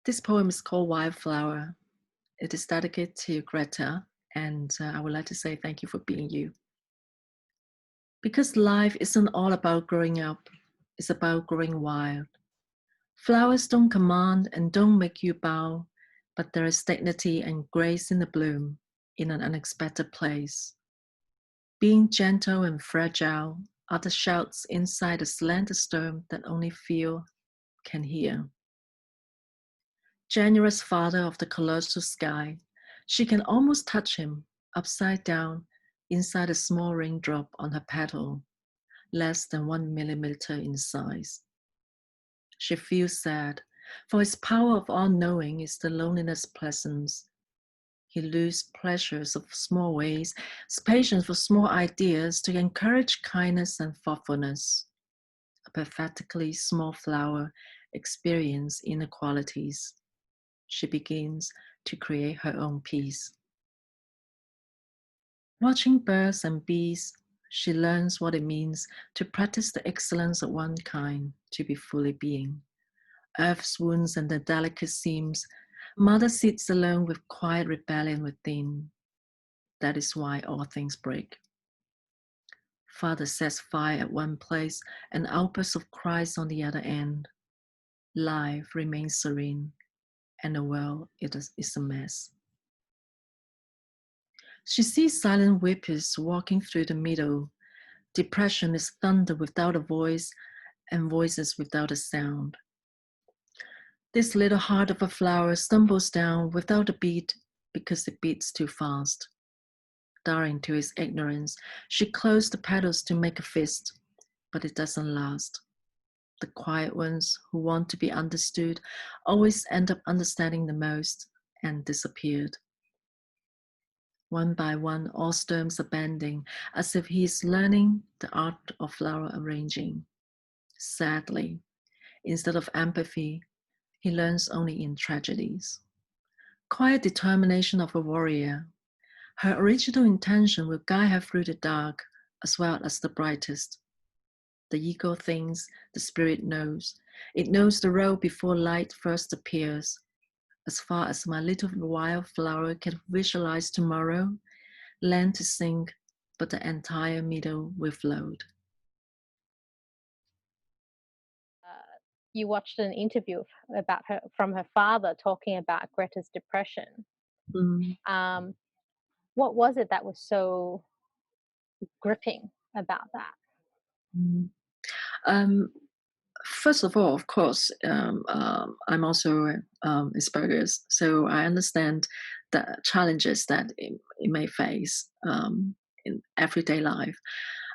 This poem is called Wildflower. It is dedicated to Greta, and I would like to say thank you for being you. Because life isn't all about growing up, it's about growing wild. Flowers don't command and don't make you bow, but there is dignity and grace in the bloom, in an unexpected place. Being gentle and fragile are the shouts inside the slender storm that only few can hear. Generous father of the colossal sky, she can almost touch him, upside down, inside a small raindrop on her petal, less than 1 millimeter in size. She feels sad, for his power of all-knowing is the loneliness presence. He loses pleasures of small ways, his patience for small ideas to encourage kindness and thoughtfulness. A pathetically small flower experience inequalities. She begins to create her own peace. Watching birds and bees, she learns what it means to practice the excellence of one kind, to be fully being. Earth's wounds and the delicate seams, mother sits alone with quiet rebellion within. That is why all things break. Father sets fire at one place, an outburst of cries on the other end. Life remains serene, and the world is a mess. She sees silent weepers walking through the middle. Depression is thunder without a voice, and voices without a sound. This little heart of a flower stumbles down without a beat because it beats too fast. Daring to his ignorance, she closed the petals to make a fist, but it doesn't last. The quiet ones who want to be understood always end up understanding the most and disappeared. One by one, all stems are bending, as if he is learning the art of flower arranging. Sadly, instead of empathy, he learns only in tragedies. Quiet determination of a warrior. Her original intention will guide her through the dark as well as the brightest. The ego thinks, the spirit knows. It knows the road before light first appears. As far as my little wildflower can visualize tomorrow, land to sink, but the entire meadow will float. You watched an interview about her from her father talking about Greta's depression. Mm. What was it that was so gripping about that? Mm. Um, First of all, of course, I'm also Asperger's, so I understand the challenges that it may face in everyday life.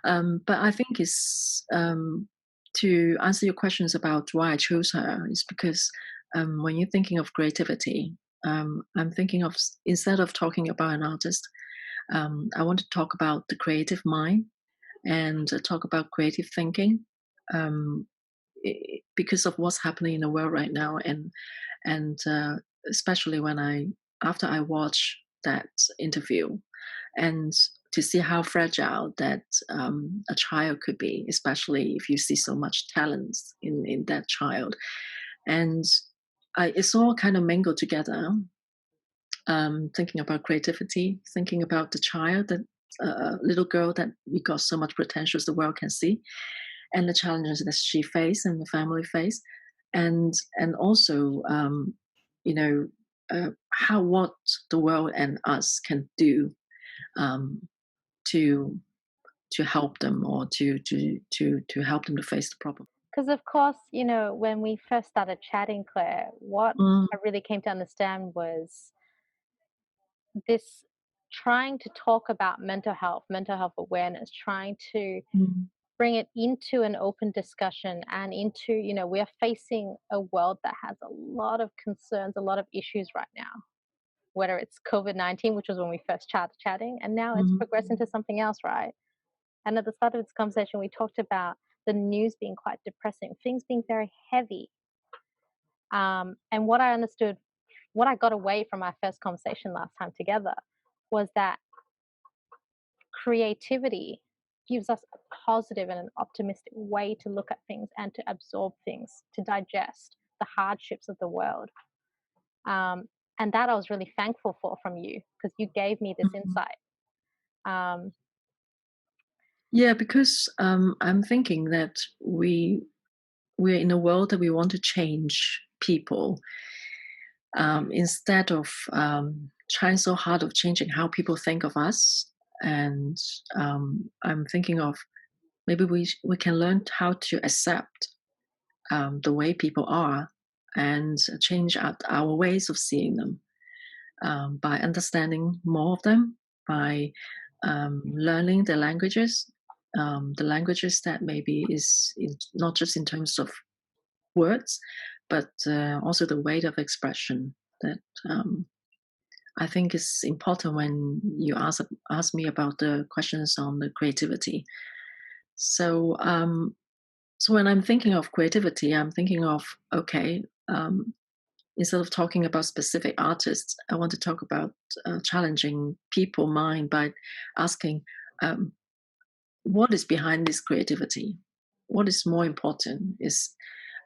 But I think it's to answer your questions about why I chose her is because when you're thinking of creativity, I'm thinking of instead of talking about an artist, I want to talk about the creative mind and talk about creative thinking. Um, because of what's happening in the world right now, and especially when after I watch that interview, and to see how fragile that a child could be, especially if you see so much talent in that child, and it's all kind of mingled together. Thinking about creativity, thinking about the child, that little girl that we got so much potential as the world can see, and the challenges that she faced and the family face, and also you know how what the world and us can do um, to to help them or to help them to face the problem. Because of course, when we first started chatting, Claire, what Mm, I really came to understand was this trying to talk about mental health awareness, trying to mm, bring it into an open discussion and into, we are facing a world that has a lot of concerns, a lot of issues right now, whether it's COVID-19, which was when we first started chatting, and now it's mm, progressed into something else, right? And at the start of this conversation, we talked about the news being quite depressing, things being very heavy. And what I understood, what I got away from our first conversation last time together was that creativity gives us a positive and an optimistic way to look at things and to absorb things, to digest the hardships of the world. um, and that I was really thankful for from you because you gave me this Mhm. insight. Um, Yeah, because I'm thinking that we're in a world that we want to change people, instead of trying so hard of changing how people think of us. And I'm thinking of maybe we can learn how to accept the way people are and change our ways of seeing them, by understanding more of them, by learning the languages that maybe not just in terms of words, but also the way of expression that um, I think is important when you ask me about the questions on the creativity. So, so when I'm thinking of creativity, I'm thinking of, okay, instead of talking about specific artists, I want to talk about challenging people mind by asking, um, what is behind this creativity? What is more important? Is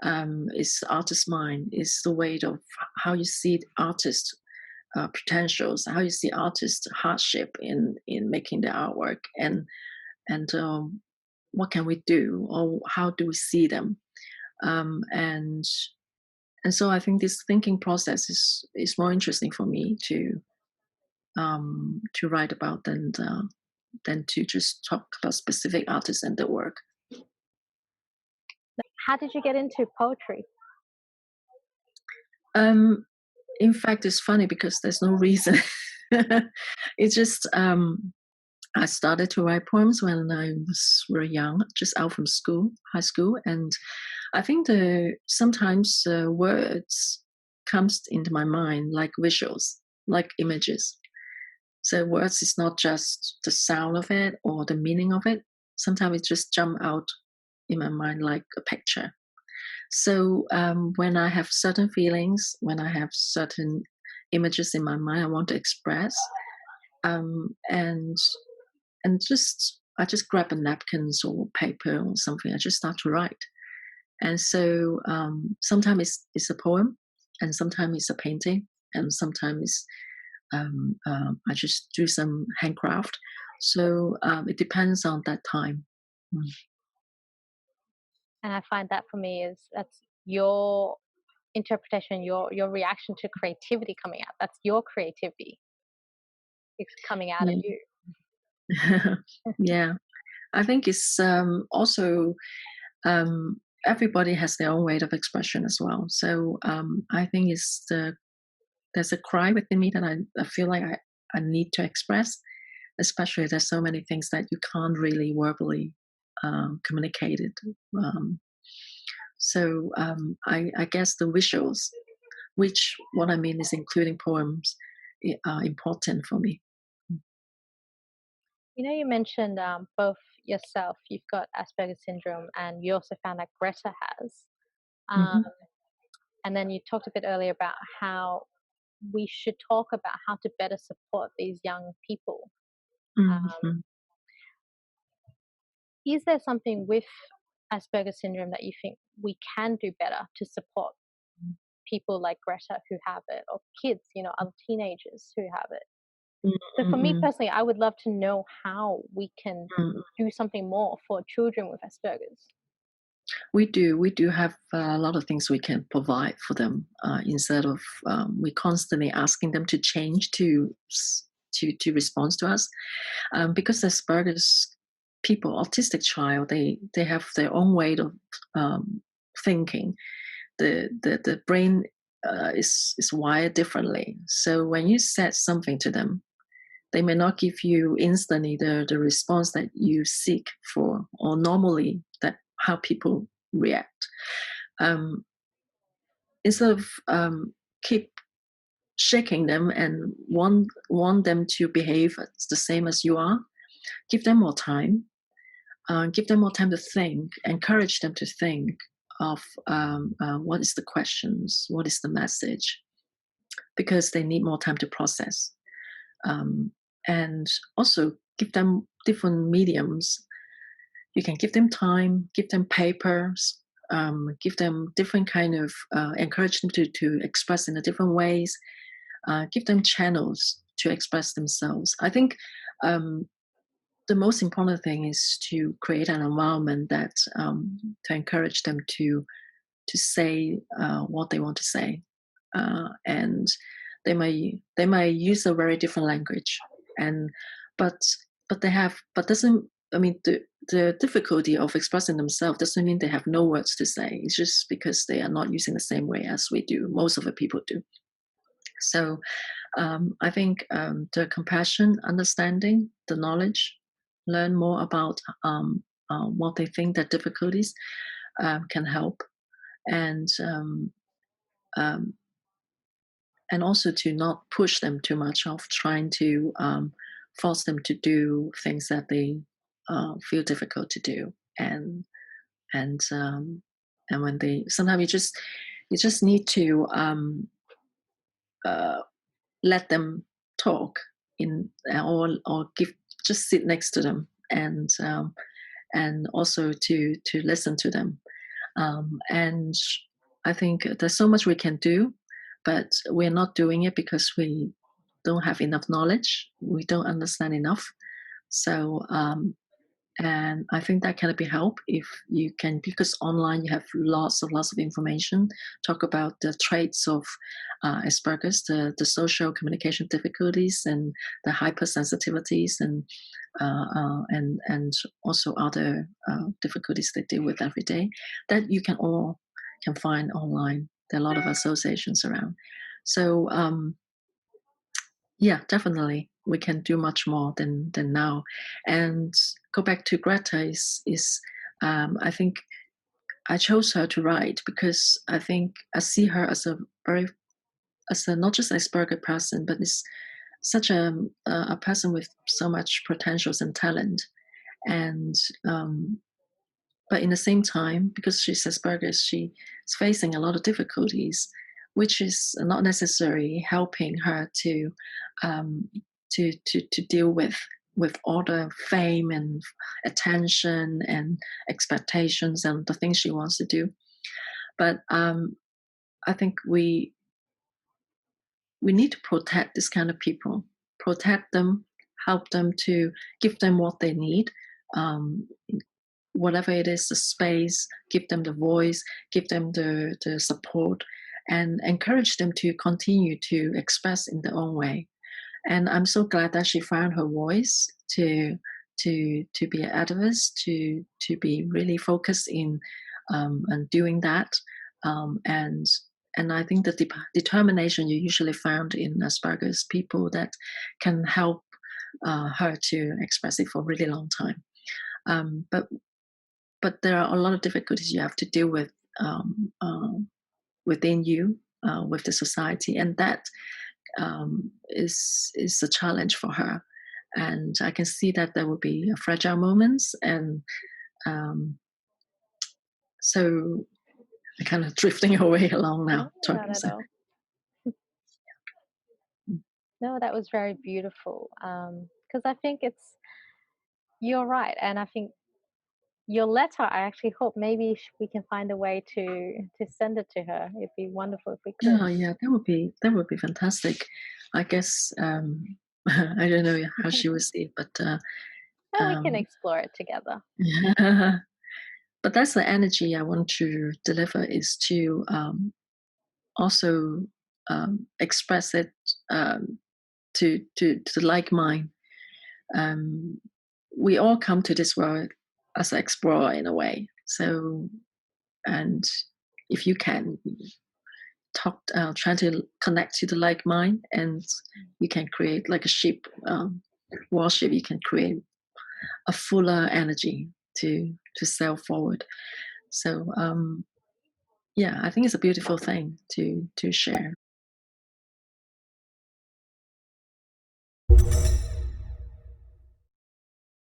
artist's mind? Is the way of how you see artist potentials, how you see artist hardship in making the artwork, and what can we do, or how do we see them? Um, and and so I think this thinking process is more interesting for me to write about than to just talk about specific artists and their work. how did you get into poetry? Um, in fact, it's funny because there's no reason. It's just I started to write poems when I was very young, just out from school, high school, and I think the sometimes words comes into my mind like visuals, like images. So words is not just the sound of it or the meaning of it. Sometimes it just jump out in my mind like a picture. So when I have certain feelings, when I have certain images in my mind, I want to express, um, and and just I just grab a napkins or paper or something. I just start to write, and so sometimes it's a poem, and sometimes it's a painting, and sometimes I just do some handcraft. So it depends on that time. Mm. And I find that for me is that's your interpretation, your reaction to creativity coming out. That's your creativity. It's coming out of Yeah. you. Yeah, I think it's also everybody has their own way of expression as well. So I think there's a cry within me that I feel like I need to express, especially there's so many things that you can't really verbally communicate it. Um, so I guess the visuals, which what I mean is including poems, are important for me. You know, you mentioned both yourself, you've got Asperger's syndrome, and you also found out Greta has. Um, Mm-hmm. and then you talked a bit earlier about how we should talk about how to better support these young people. Um, Hmm. is there something with Asperger's syndrome that you think we can do better to support people like Greta who have it, or kids, other teenagers who have it? So for me Mm-mm. personally, I would love to know how we can Mm. do something more for children with Asperger's. We do have a lot of things we can provide for them, instead of we constantly asking them to change to respond to us, because Asperger's people, autistic child, they have their own way of thinking. The brain is wired differently. So when you said something to them, they may not give you instantly the response that you seek for, or normally that how people react. Um, Instead of keep shaking them and want them to behave the same as you are, give them more time. Give them more time to think. Encourage them to think of what is the questions, what is the message, because they need more time to process. Um, and also give them different mediums. You can give them time, give them papers, give them different kind of encourage them to express in a different ways, give them channels to express themselves. I think the most important thing is to create an environment that to encourage them to say what they want to say, and they may use a very different language, and but they have but doesn't I mean the difficulty of expressing themselves doesn't mean they have no words to say. It's just because they are not using the same way as we do. Most of the people do. So I think the compassion, understanding, the knowledge, learn more about what they think their difficulties can help, and um, and also to not push them too much of trying to force them to do things that they feel difficult to do, and and um, and when they sometimes you just need to uh, let them talk in or give just sit next to them, and also to listen to them, and I think there's so much we can do, but we're not doing it because we don't have enough knowledge, we don't understand enough. So and I think that can be help if you can, because online you have lots of information talk about the traits of Asperger's, the social communication difficulties and the hypersensitivities, and also other difficulties they deal with every day that you can find online. There are a lot of associations around. So yeah, definitely we can do much more than now. And go back to Greta is I think I chose her to write because I think I see her as a very as a not just Asperger person, but is such a person with so much potentials and talent. And but in the same time, because she's Asperger's, she's facing a lot of difficulties, which is not necessarily helping her um, to deal with all the fame and attention and expectations and the things she wants to do. But I think we need to protect this kind of people, protect them, help them, to give them what they need, um, whatever it is, the space, give them the voice, give them the support, and encourage them to continue to express in their own way. And I'm so glad that she found her voice to be an activist, to be really focused in on doing that, and I think the determination you usually found in Asperger's people that can help her to express it for a really long time. But there are a lot of difficulties you have to deal with within you, with the society, and that is a challenge for her. And I can see that there will be fragile moments, and um, so I kind of drifting away along No, now not talking. at So all. No, that was very beautiful. Because I think you're right, and I think your letter, I actually hope maybe we can find a way to send it to her. It'd be wonderful if we could. yeah, that would be fantastic. I guess I don't know how she will see it, but And we can um, explore it together. but that's the energy I want to deliver, is to also express it um, to like mind. Um, we all come to this world as an explorer in a way. So, and if you can talk, try to connect to the like mind, and you can create like a ship, warship. You can create a fuller energy to sail forward. So, yeah, I think it's a beautiful thing to share.